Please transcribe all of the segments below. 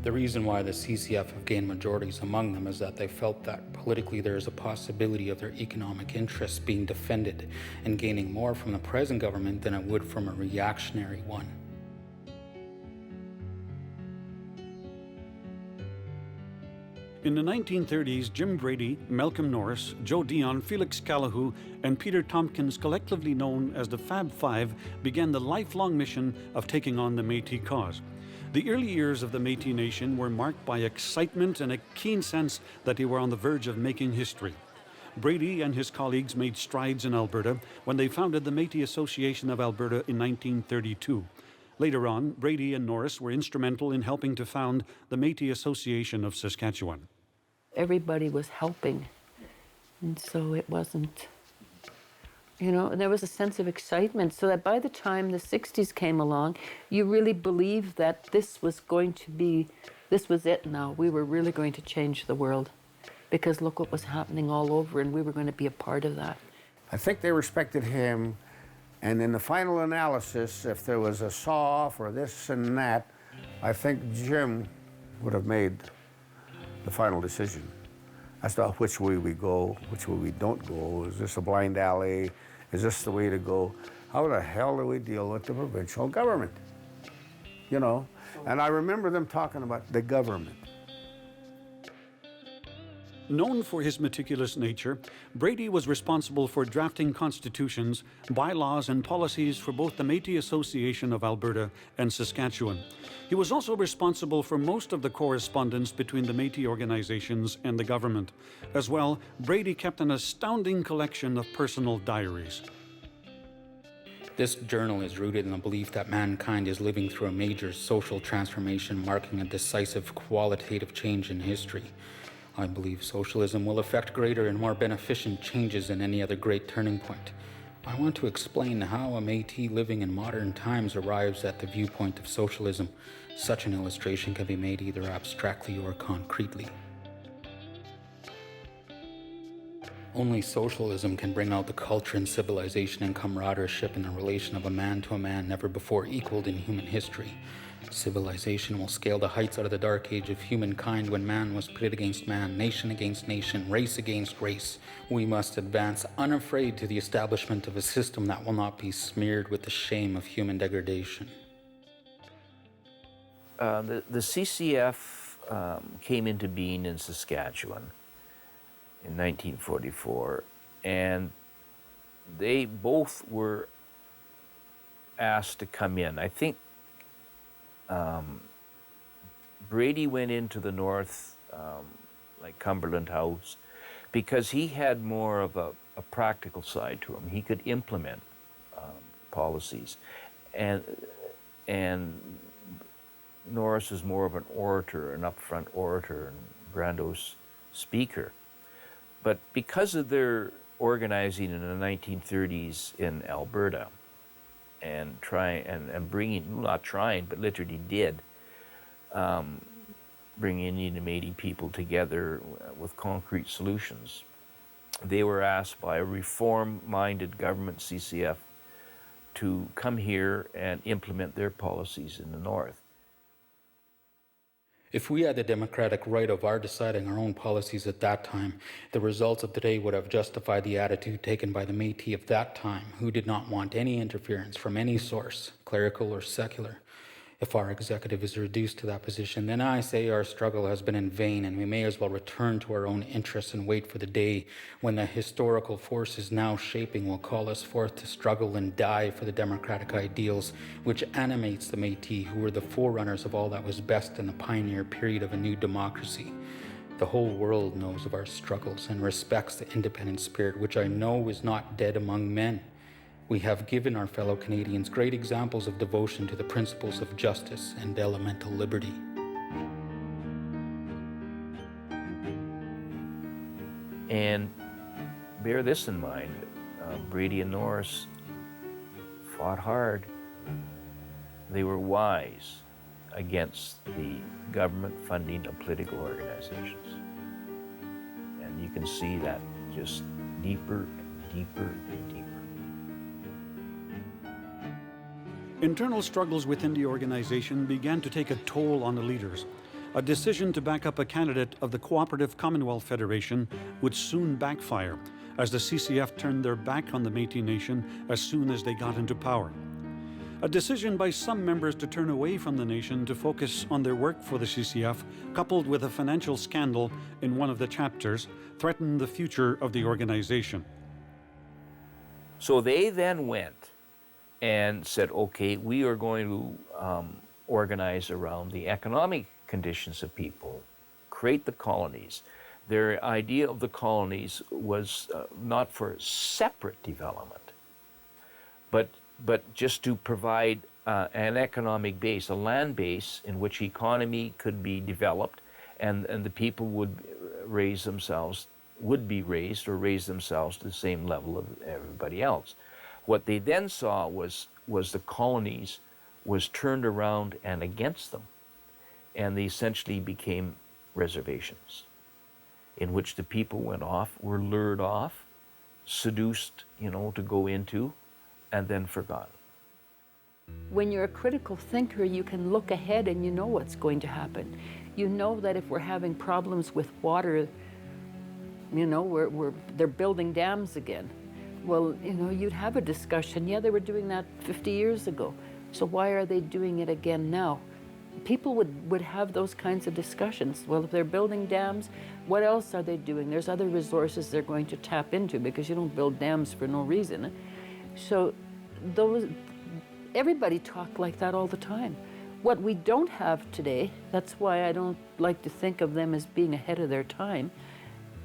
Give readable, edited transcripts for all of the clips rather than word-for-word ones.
The reason why the CCF have gained majorities among them is that they felt that politically there is a possibility of their economic interests being defended and gaining more from the present government than it would from a reactionary one. In the 1930s, Jim Brady, Malcolm Norris, Joe Dion, Felix Calahoo, and Peter Tompkins, collectively known as the Fab Five, began the lifelong mission of taking on the Métis cause. The early years of the Métis Nation were marked by excitement and a keen sense that they were on the verge of making history. Brady and his colleagues made strides in Alberta when they founded the Métis Association of Alberta in 1932. Later on, Brady and Norris were instrumental in helping to found the Métis Association of Saskatchewan. Everybody was helping, and so it wasn't, and there was a sense of excitement, so that by the time the 60s came along, you really believed that this was it now. We were really going to change the world, because look what was happening all over, and we were going to be a part of that. I think they respected him, and in the final analysis, if there was a saw-off or this and that, I think Jim would have made the final decision as to which way we go, which way we don't go. Is this a blind alley? Is this the way to go? How the hell do we deal with the provincial government? And I remember them talking about the government. Known for his meticulous nature, Brady was responsible for drafting constitutions, bylaws, and policies for both the Métis Association of Alberta and Saskatchewan. He was also responsible for most of the correspondence between the Métis organizations and the government. As well, Brady kept an astounding collection of personal diaries. This journal is rooted in the belief that mankind is living through a major social transformation marking a decisive qualitative change in history. I believe socialism will effect greater and more beneficent changes than any other great turning point. I want to explain how a Métis living in modern times arrives at the viewpoint of socialism. Such an illustration can be made either abstractly or concretely. Only socialism can bring out the culture and civilization and camaraderie in the relation of a man to a man never before equaled in human history. Civilization will scale the heights out of the dark age of humankind when man was pitted against man, nation against nation, race against race. We must advance unafraid to the establishment of a system that will not be smeared with the shame of human degradation. The CCF came into being in Saskatchewan in 1944, and they both were asked to come in. I think Brady went into the north, like Cumberland House, because he had more of a practical side to him. He could implement policies, and Norris is more of an orator, an upfront orator, and grandiose speaker. But because of their organizing in the 1930s in Alberta, and bringing, not trying, but literally did, bring Indian and Métis people together with concrete solutions. They were asked by a reform-minded government, CCF, to come here and implement their policies in the north. If we had the democratic right of our deciding our own policies at that time, the results of today would have justified the attitude taken by the Métis of that time, who did not want any interference from any source, clerical or secular. If our executive is reduced to that position, then I say our struggle has been in vain, and we may as well return to our own interests and wait for the day when the historical forces now shaping will call us forth to struggle and die for the democratic ideals which animates the Métis, who were the forerunners of all that was best in the pioneer period of a new democracy. The whole world knows of our struggles and respects the independent spirit which I know is not dead among men. We have given our fellow Canadians great examples of devotion to the principles of justice and elemental liberty. And bear this in mind, Brady and Norris fought hard. They were wise against the government funding of political organizations. And you can see that just deeper and deeper and deeper. Internal struggles within the organization began to take a toll on the leaders. a decision to back up a candidate of the Cooperative Commonwealth Federation would soon backfire, as the CCF turned their back on the Métis Nation as soon as they got into power. A decision by some members to turn away from the nation to focus on their work for the CCF, coupled with a financial scandal in one of the chapters, threatened the future of the organization. So they then went and said, okay, we are going to organize around the economic conditions of people, create the colonies. Their idea of the colonies was not for separate development, but just to provide an economic base, a land base in which economy could be developed, and the people would raise themselves, would be raised or raise themselves to the same level of everybody else. What they then saw was the colonies was turned around and against them, and they essentially became reservations in which the people went off, were lured off, seduced, to go into, and then forgotten. When you're a critical thinker, you can look ahead and you know what's going to happen. You know that if we're having problems with water, they're building dams again. Well, you'd have a discussion. Yeah, they were doing that 50 years ago. So why are they doing it again now? People would have those kinds of discussions. Well, if they're building dams, what else are they doing? There's other resources they're going to tap into, because you don't build dams for no reason. So everybody talked like that all the time. What we don't have today, that's why I don't like to think of them as being ahead of their time.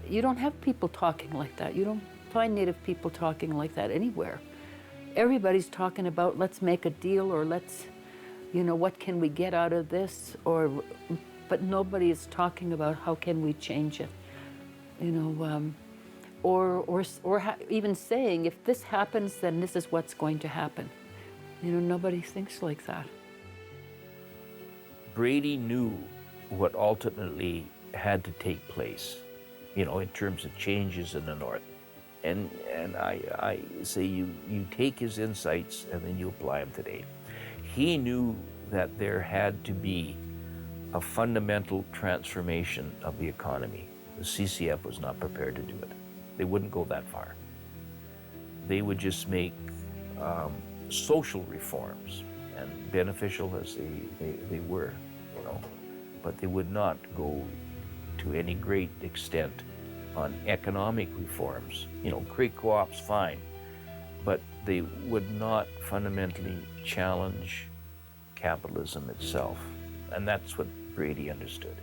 You don't have people talking like that. You don't find Native people talking like that anywhere. Everybody's talking about, let's make a deal, or let's, what can we get out of this, but nobody is talking about how can we change it, even saying, if this happens, then this is what's going to happen. Nobody thinks like that. Brady knew what ultimately had to take place, in terms of changes in the North. And I say you take his insights and then you apply them today. He knew that there had to be a fundamental transformation of the economy. The CCF was not prepared to do it. They wouldn't go that far. They would just make social reforms, and beneficial as they were, but they would not go to any great extent on economic reforms. Create co-ops, fine, but they would not fundamentally challenge capitalism itself. And that's what Brady understood.